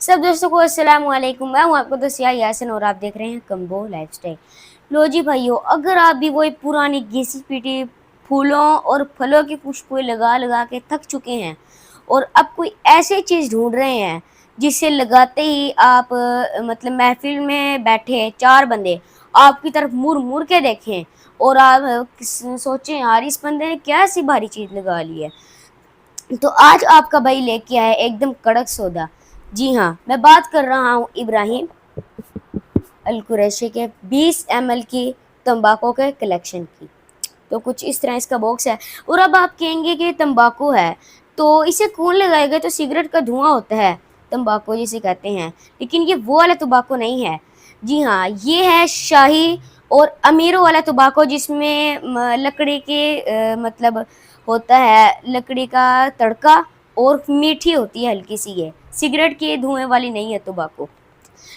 सब दोस्तों को अस्सलाम वालेकुम। मैं हूं आपका दोस्त यासिन और आप देख रहे हैं कम्बो लाइफस्टाइल। लो जी भाइयों, अगर आप भी वही पुरानी घिसी पीटी फूलों और फलों की खुशबू लगा लगा के थक चुके हैं और अब कोई ऐसी चीज़ ढूंढ रहे हैं जिसे लगाते ही आप मतलब महफिल में बैठे चार बंदे आपकी तरफ मुड़ मुड़ के देखें और आप सोचें यार इस बंदे ने क्या ऐसी भारी चीज़ लगा ली है। तो आज आपका भाई लेके आया है एकदम कड़क सौदा। जी हाँ, मैं बात कर रहा हूँ इब्राहिम अल कुरैशी के 20 ml की तंबाकू के कलेक्शन की। तो कुछ इस तरह इसका बॉक्स है और अब आप कहेंगे कि तंबाकू है तो इसे कौन लगाएगा, तो सिगरेट का धुआं होता है तंबाकू जिसे कहते हैं, लेकिन ये वो वाला तंबाकू नहीं है। जी हाँ, ये है शाही और अमीरों वाला तंबाकू जिसमें लकड़ी के मतलब होता है लकड़ी का तड़का और मीठी होती है हल्की सी। ये सिगरेट के धुएं वाली नहीं है तंबाकू।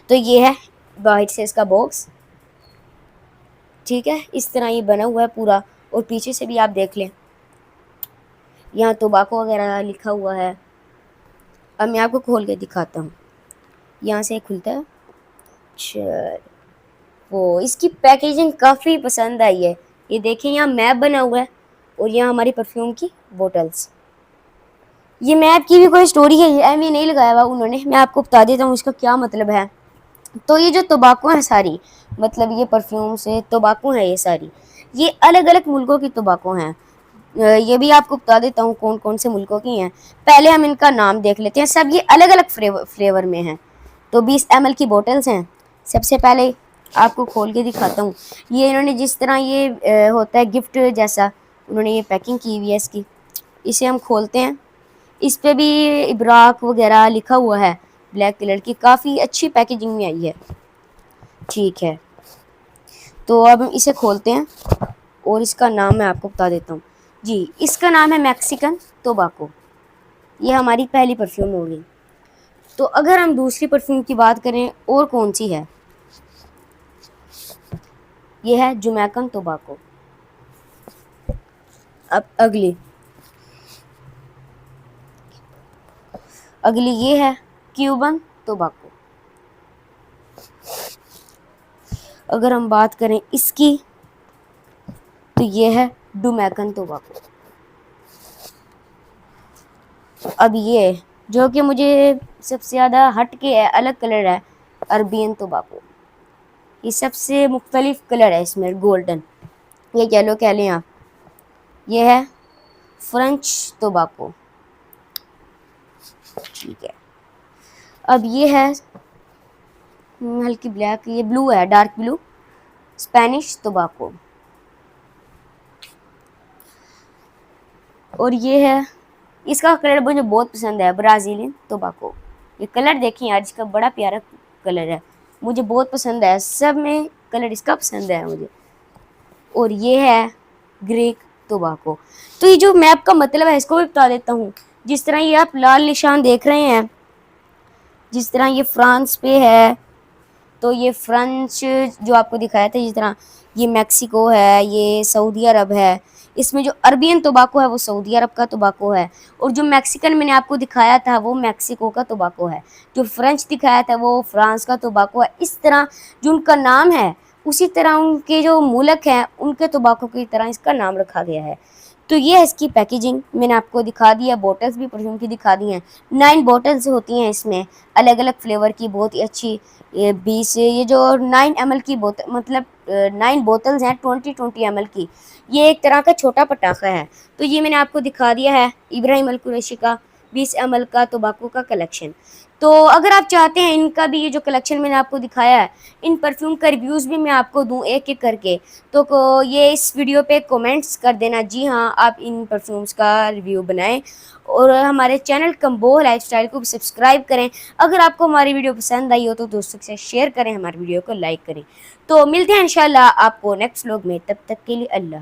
तो ये है बाहर से इसका बॉक्स, ठीक है, इस तरह ये बना हुआ है पूरा और पीछे से भी आप देख लें यहाँ तंबाकू वगैरह लिखा हुआ है। अब मैं आपको खोल के दिखाता हूँ। यहाँ से खुलता है। चल वो इसकी पैकेजिंग काफ़ी पसंद आई है। ये देखें यहाँ मैप बना हुआ है और यहाँ हमारी परफ्यूम की बोटल्स। ये मैप की भी कोई स्टोरी है, ये एम नहीं लगाया हुआ उन्होंने, मैं आपको बता देता हूँ इसका क्या मतलब है। तो ये जो तंबाकू है सारी, मतलब ये परफ्यूम से तंबाकू है, ये सारी ये अलग अलग मुल्कों की तंबाकू हैं। ये भी आपको बता देता हूँ कौन कौन से मुल्कों की हैं। पहले हम इनका नाम देख लेते हैं। सब ये अलग अलग फ्लेवर में हैं। तो 20 ml की बोतल्स हैं। सबसे पहले आपको खोल के दिखाता हूँ। ये इन्होंने जिस तरह ये होता है गिफ्ट जैसा, उन्होंने ये पैकिंग की हुई है इसकी। इसे हम खोलते हैं। इस पे भी इब्राक वगैरह लिखा हुआ है ब्लैक कलर की, काफ़ी अच्छी पैकेजिंग में आई है। ठीक है, तो अब हम इसे खोलते हैं और इसका नाम मैं आपको बता देता हूँ। जी, इसका नाम है मैक्सिकन टोबाको। ये हमारी पहली परफ्यूम होगी। तो अगर हम दूसरी परफ्यूम की बात करें और कौन सी है, ये है जमैकन टोबाको। अब अगली अगली ये है क्यूबन टोबाको। अगर हम बात करें इसकी तो ये है डुमैकन टोबाको। अब ये जो कि मुझे सबसे ज़्यादा हट के है, अलग कलर है, अरबियन टोबाको। ये सबसे मुख्तलिफ कलर है इसमें, गोल्डन, ये येलो कह लें आप। ये है फ्रेंच टोबाको। ठीक है, अब ये है हल्की ब्लैक, ये ब्लू है, डार्क ब्लू, स्पेनिश टोबाको। और ये है, इसका कलर मुझे बहुत पसंद है, ब्राज़ीलियन टोबाको। ये कलर देखें यार, इसका बड़ा प्यारा कलर है, मुझे बहुत पसंद है। सब में कलर इसका पसंद है मुझे। और ये है ग्रीक टोबाको। तो ये जो मैप का मतलब है इसको भी बता देता हूँ। जिस तरह ये आप लाल निशान देख रहे हैं, जिस तरह ये फ्रांस पे है, तो ये फ्रेंच जो आपको दिखाया था, जिस तरह ये मैक्सिको है, ये सऊदी अरब है। इसमें जो अरबियन टोबाको है वो सऊदी अरब का टोबाको है और जो मैक्सिकन मैंने आपको दिखाया था वो मैक्सिको का टोबाको है। जो फ्रेंच दिखाया था वो फ्रांस का टोबाको है। इस तरह जो उनका नाम है उसी तरह उनके जो मुल्क हैं उनके टोबाको की तरह इसका नाम रखा गया है। तो ये है इसकी पैकेजिंग, मैंने आपको दिखा दिया। बोटल्स भी परफ्यूम की दिखा दी हैं। 9 बोटल्स होती हैं इसमें, अलग अलग फ्लेवर की, बहुत ही अच्छी। ये 20 ये जो 9 ml की बोतल, मतलब 9 बोतल्स हैं 20 ml की। ये एक तरह का छोटा पटाखा है। तो ये मैंने आपको दिखा दिया है इब्राहिम अल कुरैशी का 20 ml का तंबाकू का कलेक्शन। तो अगर आप चाहते हैं इनका भी, ये जो कलेक्शन मैंने आपको दिखाया है, इन परफ्यूम का रिव्यूज़ भी मैं आपको दूं एक एक करके, तो ये इस वीडियो पे कमेंट्स कर देना। जी हाँ, आप इन परफ्यूम्स का रिव्यू बनाएं और हमारे चैनल कम्बो लाइफस्टाइल को सब्सक्राइब करें। अगर आपको हमारी वीडियो पसंद आई हो तो दोस्तों के साथ शेयर करें, हमारी वीडियो को लाइक करें। तो मिलते हैं इंशाल्लाह आपको नेक्स्ट व्लॉग में, तब तक के लिए अल्लाह।